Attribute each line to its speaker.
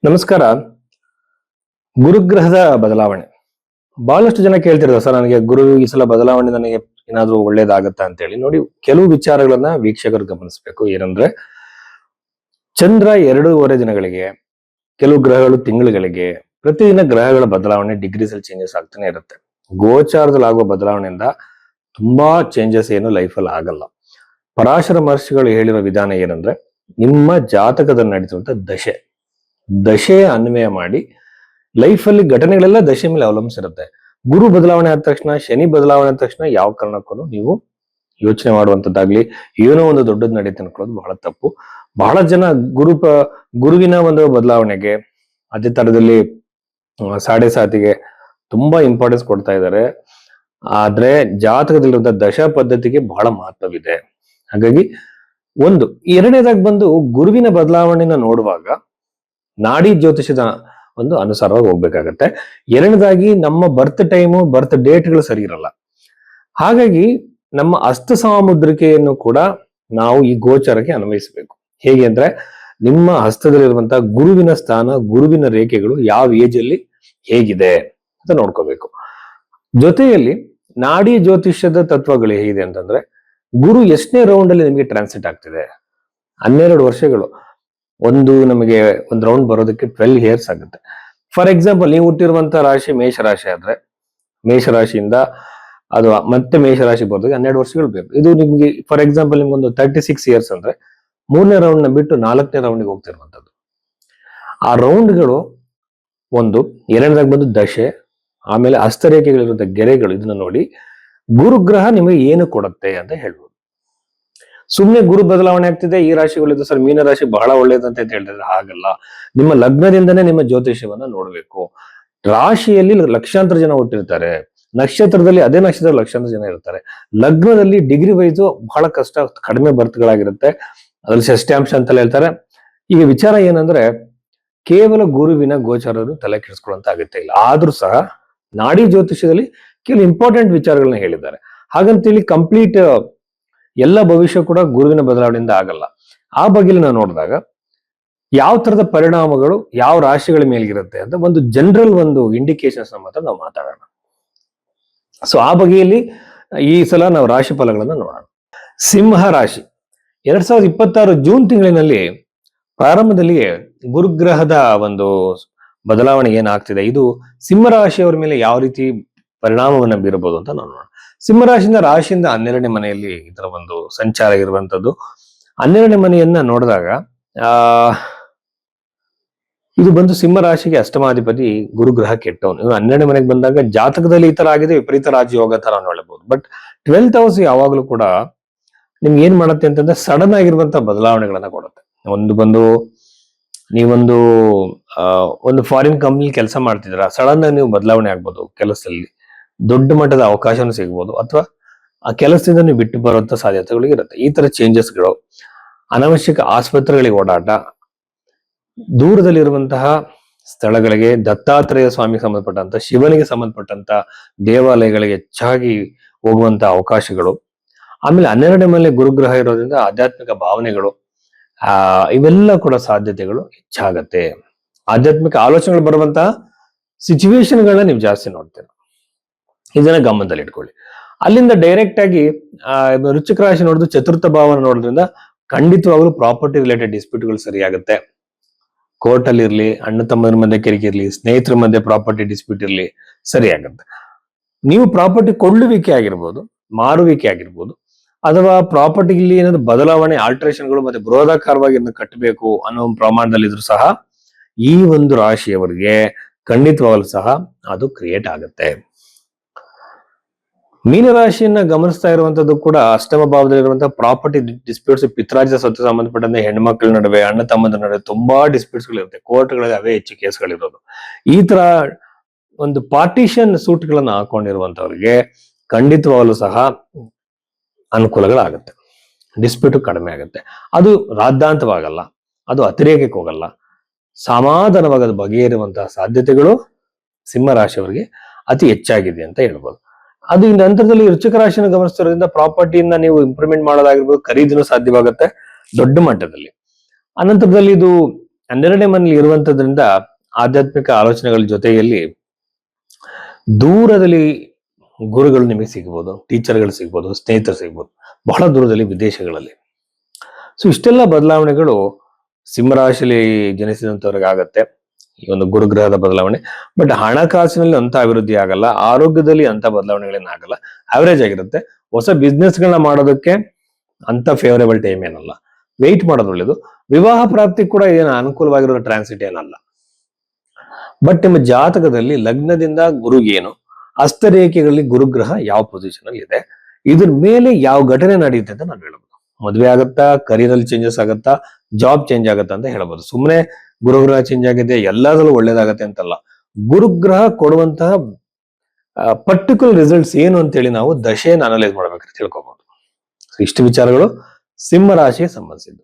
Speaker 1: ನಮಸ್ಕಾರ. ಗುರುಗ್ರಹದ ಬದಲಾವಣೆ ಬಹಳಷ್ಟು ಜನ ಕೇಳ್ತಿರ್ತಾರೆ, ಸರ್ ನನಗೆ ಗುರು ಈ ಸಲ ಬದಲಾವಣೆ ನನಗೆ ಏನಾದ್ರೂ ಒಳ್ಳೇದಾಗತ್ತಾ ಅಂತ ಹೇಳಿ. ನೋಡಿ, ಕೆಲವು ವಿಚಾರಗಳನ್ನ ವೀಕ್ಷಕರು ಗಮನಿಸಬೇಕು. ಏನಂದ್ರೆ, ಚಂದ್ರ 2.5 ದಿನಗಳಿಗೆ, ಕೆಲವು ಗ್ರಹಗಳು ತಿಂಗಳುಗಳಿಗೆ, ಪ್ರತಿದಿನ ಗ್ರಹಗಳ ಬದಲಾವಣೆ ಡಿಗ್ರೀಸ್ ಅಲ್ಲಿ ಚೇಂಜಸ್ ಆಗ್ತಾನೆ ಇರುತ್ತೆ. ಗೋಚಾರದಲ್ಲಿ ಆಗುವ ಬದಲಾವಣೆಯಿಂದ ತುಂಬಾ ಚೇಂಜಸ್ ಏನು ಲೈಫಲ್ಲಿ ಆಗಲ್ಲ. ಪರಾಶರ ಮಹರ್ಷಿಗಳು ಹೇಳಿರೋ ವಿಧಾನ ಏನಂದ್ರೆ, ನಿಮ್ಮ ಜಾತಕದಲ್ಲಿ ನಡೀತಿರುವಂತ ದಶೆ ಅನ್ವಯ ಮಾಡಿ ಲೈಫಲ್ಲಿ ಘಟನೆಗಳೆಲ್ಲ ದಶೆ ಮೇಲೆ ಅವಲಂಬಿಸಿರುತ್ತೆ. ಗುರು ಬದಲಾವಣೆ ಆದ ತಕ್ಷಣ, ಶನಿ ಬದಲಾವಣೆ ಆದ ತಕ್ಷಣ ಯಾವ ಕಾರಣಕ್ಕೂ ನೀವು ಯೋಚನೆ ಮಾಡುವಂತದ್ದಾಗ್ಲಿ, ಏನೋ ಒಂದು ದೊಡ್ಡದ್ ನಡೀತೆ ಅನ್ಕೊಳ್ಳೋದು ಬಹಳ ತಪ್ಪು. ಬಹಳ ಜನ ಗುರುವಿನ ಒಂದು ಬದಲಾವಣೆಗೆ, ಅದೇ ತರದಲ್ಲಿ ಸಾಡೆ ಸಾತಿಗೆ ತುಂಬಾ ಇಂಪಾರ್ಟೆನ್ಸ್ ಕೊಡ್ತಾ ಇದ್ದಾರೆ. ಆದ್ರೆ ಜಾತಕದಲ್ಲಿರುವಂತ ದಶ ಪದ್ಧತಿಗೆ ಬಹಳ ಮಹತ್ವವಿದೆ. ಹಾಗಾಗಿ ಎರಡನೇದಾಗಿ ಬಂದು ಗುರುವಿನ ಬದಲಾವಣೆನ ನೋಡುವಾಗ ನಾಡಿ ಜ್ಯೋತಿಷದ ಒಂದು ಅನುಸಾರವಾಗಿ ಹೋಗ್ಬೇಕಾಗತ್ತೆ. ಎರಡನೇದಾಗಿ ನಮ್ಮ ಬರ್ತ್ ಟೈಮು, ಬರ್ತ್ ಡೇಟ್ಗಳು ಸರಿ ಇರಲ್ಲ. ಹಾಗಾಗಿ ನಮ್ಮ ಹಸ್ತ ಸಾಮುದ್ರಿಕೆಯನ್ನು ಕೂಡ ನಾವು ಈ ಗೋಚರಕ್ಕೆ ಅನ್ವಯಿಸಬೇಕು. ಹೇಗೆ ಅಂದ್ರೆ, ನಿಮ್ಮ ಹಸ್ತದಲ್ಲಿರುವಂತಹ ಗುರುವಿನ ಸ್ಥಾನ, ಗುರುವಿನ ರೇಖೆಗಳು ಯಾವ ಏಜ್ ಅಲ್ಲಿ ಹೇಗಿದೆ ಅಂತ ನೋಡ್ಕೋಬೇಕು. ಜೊತೆಯಲ್ಲಿ ನಾಡಿ ಜ್ಯೋತಿಷ್ಯದ ತತ್ವಗಳು ಹೇಗಿದೆ ಅಂತಂದ್ರೆ, ಗುರು ಎಷ್ಟನೇ ರೌಂಡ್ ಅಲ್ಲಿ ನಿಮಗೆ ಟ್ರಾನ್ಸಿಟ್ ಆಗ್ತಿದೆ. 12 ವರ್ಷಗಳು. ನಮಗೆ ಒಂದು ರೌಂಡ್ ಬರೋದಕ್ಕೆ 12 ಇಯರ್ಸ್ ಆಗುತ್ತೆ. ಫಾರ್ ಎಕ್ಸಾಂಪಲ್, ನೀವು ಹುಟ್ಟಿರುವಂತ ರಾಶಿ ಮೇಷರಾಶಿ ಆದ್ರೆ, ಮೇಷರಾಶಿಯಿಂದ ಅದು ಮತ್ತೆ ಮೇಷರಾಶಿ ಬರೋದಕ್ಕೆ 12 ವರ್ಷಗಳು ಬೇಕು. ಇದು ನಿಮ್ಗೆ ಫಾರ್ ಎಕ್ಸಾಂಪಲ್ ನಿಮ್ಗೊಂದು 36 ಇಯರ್ಸ್ ಅಂದ್ರೆ 3ನೇ ರೌಂಡ್ ನ ಬಿಟ್ಟು 4ನೇ ರೌಂಡ್ಗೆ ಹೋಗ್ತಿರುವಂತದ್ದು. ಆ ರೌಂಡ್ಗಳು ಎರಡನೇದಾಗಿ ಬಂದು ದಶೆ, ಆಮೇಲೆ ಹಸ್ತರೇಖೆಗಳಿರುವಂತ ಗೆರೆಗಳು. ಇದನ್ನ ನೋಡಿ ಗುರುಗ್ರಹ ನಿಮಗೆ ಏನು ಕೊಡುತ್ತೆ ಅಂತ ಹೇಳ್ಬೋದು. ಸುಮ್ನೆ ಗುರು ಬದಲಾವಣೆ ಆಗ್ತಿದೆ, ಈ ರಾಶಿಗಳಿದ್ದು ಸರ್ ಮೀನ ರಾಶಿ ಬಹಳ ಒಳ್ಳೇದಂತ ಹೇಳಿದ್ರೆ ಹಾಗಲ್ಲ. ನಿಮ್ಮ ಲಗ್ನದಿಂದನೇ ನಿಮ್ಮ ಜ್ಯೋತಿಷ್ಯವನ್ನ ನೋಡ್ಬೇಕು. ರಾಶಿಯಲ್ಲಿ ಲಕ್ಷಾಂತರ ಜನ ಹುಟ್ಟಿರ್ತಾರೆ, ನಕ್ಷತ್ರದಲ್ಲಿ ಅದೇ ನಕ್ಷತ್ರ ಲಕ್ಷಾಂತರ ಜನ ಇರ್ತಾರೆ. ಲಗ್ನದಲ್ಲಿ ಡಿಗ್ರಿ ವೈಸು ಬಹಳ ಕಷ್ಟ, ಕಡಿಮೆ ಬರ್ತುಗಳಾಗಿರುತ್ತೆ. ಅದ್ರಲ್ಲಿ ಷಷ್ಠ್ಯಾಂಶ ಅಂತೆಲ್ಲ ಹೇಳ್ತಾರೆ. ಈಗ ವಿಚಾರ ಏನಂದ್ರೆ, ಕೇವಲ ಗುರುವಿನ ಗೋಚಾರರು ತಲೆ ಕೆಡಿಸ್ಕೊಳ್ಳುವಂತ ಅಗತ್ಯ ಇಲ್ಲ. ಆದ್ರೂ ಸಹ ನಾಡಿ ಜ್ಯೋತಿಷ್ಯದಲ್ಲಿ ಕೆಲವು ಇಂಪಾರ್ಟೆಂಟ್ ವಿಚಾರಗಳನ್ನ ಹೇಳಿದ್ದಾರೆ. ಹಾಗಂತೇಳಿ ಕಂಪ್ಲೀಟ್ ಎಲ್ಲ ಭವಿಷ್ಯ ಕೂಡ ಗುರುವಿನ ಬದಲಾವಣೆಯಿಂದ ಆಗಲ್ಲ. ಆ ಬಗ್ಗೆ ನಾವು ನೋಡಿದಾಗ ಯಾವ ತರದ ಪರಿಣಾಮಗಳು ಯಾವ ರಾಶಿಗಳ ಮೇಲಿರುತ್ತೆ ಅಂತ ಜನರಲ್ ಇಂಡಿಕೇಶನ್ಸ್ ಮಾತ್ರ ನಾವು ಮಾತಾಡೋಣ. ಸೊ ಆ ಬಗೆಯಲ್ಲಿ ಈ ಸಲ ನಾವು ರಾಶಿ ಫಲಗಳನ್ನ ನೋಡೋಣ. ಸಿಂಹ ರಾಶಿ 2026 ಜೂನ್ ತಿಂಗಳಿನಲ್ಲಿ ಪ್ರಾರಂಭದಲ್ಲಿಯೇ ಗುರುಗ್ರಹದ ಬದಲಾವಣೆ ಏನಾಗ್ತಿದೆ, ಇದು ಸಿಂಹ ರಾಶಿಯವರ ಮೇಲೆ ಯಾವ ರೀತಿ ಪರಿಣಾಮವನ್ನ ಬೀರಬಹುದು ಅಂತ ನಾವು ನೋಡೋಣ. ಸಿಂಹರಾಶಿಯಿಂದ 12ನೇ ಮನೆಯಲ್ಲಿ ಇದರ ಸಂಚಾರ ಇರುವಂತದ್ದು. 12ನೇ ಮನೆಯನ್ನ ನೋಡಿದಾಗ ಇದು ಸಿಂಹರಾಶಿಗೆ ಅಷ್ಟಮಾಧಿಪತಿ ಗುರುಗ್ರಹ ಕೆಟ್ಟವನು. 12ನೇ ಮನೆಗೆ ಬಂದಾಗ ಜಾತಕದಲ್ಲಿ ಈ ತರ ಆಗಿದೆ, ವಿಪರೀತ ರಾಜಯೋಗ ತರ ನೋಡಬಹುದು. ಬಟ್ 12th ಹೌಸ್ ಯಾವಾಗ್ಲೂ ಕೂಡ ನಿಮ್ಗೆ ಏನ್ ಮಾಡುತ್ತೆ ಅಂತಂದ್ರೆ, ಸಡನ್ ಆಗಿರುವಂತ ಬದಲಾವಣೆಗಳನ್ನ ಕೊಡುತ್ತೆ. ನೀವೊಂದು ಫಾರಿನ್ ಕಂಪ್ನಿ ಕೆಲಸ ಮಾಡ್ತಿದ್ದೀರಾ, ಸಡನ್ ಆಗಿ ನೀವು ಬದಲಾವಣೆ ಆಗ್ಬೋದು. ಕೆಲಸದಲ್ಲಿ ದೊಡ್ಡ ಮಟ್ಟದ ಅವಕಾಶನೂ ಸಿಗ್ಬೋದು, ಅಥವಾ ಆ ಕೆಲಸದಿಂದ ನೀವು ಬಿಟ್ಟು ಬರುವಂತ ಸಾಧ್ಯತೆಗಳು ಇರುತ್ತೆ. ಈ ತರ ಚೇಂಜಸ್ಗಳು, ಅನಾವಶ್ಯಕ ಆಸ್ಪತ್ರೆಗಳಿಗೆ ಓಡಾಟ, ದೂರದಲ್ಲಿರುವಂತಹ ಸ್ಥಳಗಳಿಗೆ, ದತ್ತಾತ್ರೇಯ ಸ್ವಾಮಿಗೆ ಸಂಬಂಧಪಟ್ಟಂತ, ಶಿವನಿಗೆ ಸಂಬಂಧಪಟ್ಟಂತ ದೇವಾಲಯಗಳಿಗೆ ಹೆಚ್ಚಾಗಿ ಹೋಗುವಂತ ಅವಕಾಶಗಳು. ಆಮೇಲೆ 12ನೇ ಮನೆ ಗುರುಗ್ರಹ ಇರೋದ್ರಿಂದ ಆಧ್ಯಾತ್ಮಿಕ ಭಾವನೆಗಳು, ಇವೆಲ್ಲ ಕೂಡ ಸಾಧ್ಯತೆಗಳು ಹೆಚ್ಚಾಗತ್ತೆ. ಆಧ್ಯಾತ್ಮಿಕ ಆಲೋಚನೆಗಳು ಬರುವಂತಹ ಸಿಚುವೇಶನ್ಗಳನ್ನ ನೀವು ಜಾಸ್ತಿ ನೋಡ್ತೀರ. ಇದನ್ನ ಗಮನದಲ್ಲಿ ಇಟ್ಕೊಳ್ಳಿ. ಅಲ್ಲಿಂದ ಡೈರೆಕ್ಟ್ ಆಗಿ ವೃಶ್ಚಿಕ ರಾಶಿ ನೋಡಿದ್ರು ಚತುರ್ಥ ಭಾವನ ನೋಡೋದ್ರಿಂದ ಖಂಡಿತವಾಗ್ಲೂ ಪ್ರಾಪರ್ಟಿ ರಿಲೇಟೆಡ್ ಡಿಸ್ಪ್ಯೂಟ್ಗಳು ಸರಿಯಾಗುತ್ತೆ. ಕೋರ್ಟ್ ಅಲ್ಲಿ ಇರ್ಲಿ, ಅಣ್ಣ ತಮ್ಮರ ಮಧ್ಯೆ ಕಿರಿಕಿರ್ಲಿ, ಸ್ನೇಹಿತರ ಮಧ್ಯೆ ಪ್ರಾಪರ್ಟಿ ಡಿಸ್ಪ್ಯೂಟ್ ಇರ್ಲಿ, ಸರಿಯಾಗುತ್ತೆ. ನೀವು ಪ್ರಾಪರ್ಟಿ ಕೊಳ್ಳುವಿಕೆ ಆಗಿರ್ಬೋದು, ಮಾರುವಿಕೆ ಆಗಿರ್ಬೋದು, ಅಥವಾ ಪ್ರಾಪರ್ಟಿಲಿ ಏನಾದ್ರು ಬದಲಾವಣೆ, ಆಲ್ಟ್ರೇಷನ್ಗಳು ಮತ್ತೆ ಬೃಹದಾಕಾರವಾಗಿ ಕಟ್ಟಬೇಕು ಅನ್ನೋ ಪ್ರಮಾಣದಲ್ಲಿ ಇದ್ರು ಸಹ ಈ ರಾಶಿಯವರಿಗೆ ಖಂಡಿತವಾಗಲೂ ಸಹ ಅದು ಕ್ರಿಯೇಟ್ ಆಗುತ್ತೆ. ಮೀನರಾಶಿಯನ್ನ ಗಮನಿಸ್ತಾ ಇರುವಂತದ್ದು ಕೂಡ ಅಷ್ಟಮ ಭಾವದಲ್ಲಿರುವಂತಹ ಪ್ರಾಪರ್ಟಿ ಡಿಸ್ಪ್ಯೂಟ್ಸ್, ಪಿತ್ರಾರ್ಜಿತ ಸ್ವತ್ತು ಸಂಬಂಧಪಟ್ಟಂತೆ ಹೆಣ್ಮಕ್ಳ ನಡುವೆ, ಅಣ್ಣ ತಮ್ಮದ ನಡುವೆ ತುಂಬಾ ಡಿಸ್ಪ್ಯೂಟ್ಸ್ ಗಳಿರುತ್ತೆ. ಕೋರ್ಟ್ಗಳಲ್ಲಿ ಅವೇ ಹೆಚ್ಚು ಕೇಸ್ಗಳಿರೋದು. ಈ ತರ ಪಾರ್ಟಿಷನ್ ಸೂಟ್ ಗಳನ್ನ ಹಾಕೊಂಡಿರುವಂತವ್ರಿಗೆ ಖಂಡಿತವಾಗಲೂ ಸಹ ಅನುಕೂಲಗಳಾಗುತ್ತೆ. ಡಿಸ್ಪ್ಯೂಟ್ ಕಡಿಮೆ ಆಗುತ್ತೆ. ಅದು ರಾದ್ದಾಂತವಾಗಲ್ಲ, ಅದು ಅತಿರೇಕಕ್ಕೆ ಹೋಗಲ್ಲ, ಸಮಾಧಾನವಾಗಿ ಅದು ಬಗೆಹರಿಯುವಂತಹ ಸಾಧ್ಯತೆಗಳು ಸಿಂಹ ರಾಶಿಯವರಿಗೆ ಅತಿ ಹೆಚ್ಚಾಗಿದೆ ಅಂತ ಹೇಳ್ಬೋದು. ಅದು ಈ ನಂತರದಲ್ಲಿ ವೃಶ್ಚಿಕ ರಾಶಿಯನ್ನು ಗಮನಿಸೋದ್ರಿಂದ ಪ್ರಾಪರ್ಟಿಯನ್ನ ನೀವು ಇಂಪ್ರೂವ್ಮೆಂಟ್ ಮಾಡೋದಾಗಿರ್ಬೋದು, ಖರೀದಿನೂ ಸಾಧ್ಯವಾಗುತ್ತೆ ದೊಡ್ಡ ಮಟ್ಟದಲ್ಲಿ. ಅನಂತರದಲ್ಲಿ ಇದು 12ನೇ ಮನೇಲಿ ಇರುವಂತದ್ರಿಂದ ಆಧ್ಯಾತ್ಮಿಕ ಆಲೋಚನೆಗಳ ಜೊತೆಯಲ್ಲಿ ದೂರದಲ್ಲಿ ಗುರುಗಳು ನಿಮಗೆ ಸಿಗ್ಬೋದು, ಟೀಚರ್ಗಳು ಸಿಗ್ಬೋದು, ಸ್ನೇಹಿತರು ಸಿಗ್ಬೋದು, ಬಹಳ ದೂರದಲ್ಲಿ ವಿದೇಶಗಳಲ್ಲಿ. ಸೊ ಇಷ್ಟೆಲ್ಲ ಬದಲಾವಣೆಗಳು ಸಿಂಹರಾಶಿಯಲ್ಲಿ ಜನಿಸಿದಂತವ್ರಿಗೆ ಆಗತ್ತೆ, ಈ ಒಂದು ಗುರುಗ್ರಹದ ಬದಲಾವಣೆ. ಬಟ್ ಹಣಕಾಸಿನಲ್ಲಿ ಅಂತ ಅಭಿವೃದ್ಧಿ ಆಗಲ್ಲ, ಆರೋಗ್ಯದಲ್ಲಿ ಅಂತ ಬದಲಾವಣೆಗಳೇನಾಗಲ್ಲ, ಅವರೇಜ್ ಆಗಿರುತ್ತೆ. ಹೊಸ ಬಿಸ್ನೆಸ್ ಗಳನ್ನ ಮಾಡೋದಕ್ಕೆ ಅಂತ ಫೇವರೇಬಲ್ ಟೈಮ್ ಏನಲ್ಲ, ವೆಯ್ಟ್ ಮಾಡೋದು ಒಳ್ಳೇದು. ವಿವಾಹ ಪ್ರಾಪ್ತಿ ಕೂಡ ಏನು ಅನುಕೂಲವಾಗಿರೋ ಟ್ರಾನ್ಸಿಟ್ ಏನಲ್ಲ. ಬಟ್ ನಿಮ್ಮ ಜಾತಕದಲ್ಲಿ ಲಗ್ನದಿಂದ ಗುರುಗೇನು, ಹಸ್ತರೇಖೆಗಳಲ್ಲಿ ಗುರುಗ್ರಹ ಯಾವ ಪೊಸಿಷನ್ ಅಲ್ಲಿ ಇದೆ, ಇದ್ರ ಮೇಲೆ ಯಾವ ಘಟನೆ ನಡೆಯುತ್ತೆ ಅಂತ ನಾನು ಹೇಳ್ಬೋದು. ಮದ್ವೆ ಆಗತ್ತಾ, ಕರಿಯರ್ ಅಲ್ಲಿ ಚೇಂಜಸ್ ಆಗತ್ತಾ, ಜಾಬ್ ಚೇಂಜ್ ಆಗತ್ತಾ ಅಂತ ಹೇಳ್ಬೋದು. ಸುಮ್ಮನೆ ಗುರುಗ್ರಹ ಚೇಂಜ್ ಆಗಿದೆ ಎಲ್ಲದರಲ್ಲೂ ಒಳ್ಳೇದಾಗತ್ತೆ ಅಂತಲ್ಲ. ಗುರುಗ್ರಹ ಕೊಡುವಂತಹ ಪರ್ಟಿಕ್ಯುಲರ್ ರಿಸಲ್ಟ್ಸ್ ಏನು ಅಂತೇಳಿ ನಾವು ದಶೆಯನ್ನು ಅನಲೈಸ್ ಮಾಡ್ಬೇಕಾದ್ರೆ ತಿಳ್ಕೊಬಹುದು. ಇಷ್ಟು ವಿಚಾರಗಳು ಸಿಂಹ ರಾಶಿಗೆ ಸಂಬಂಧಿಸಿದ್ದು.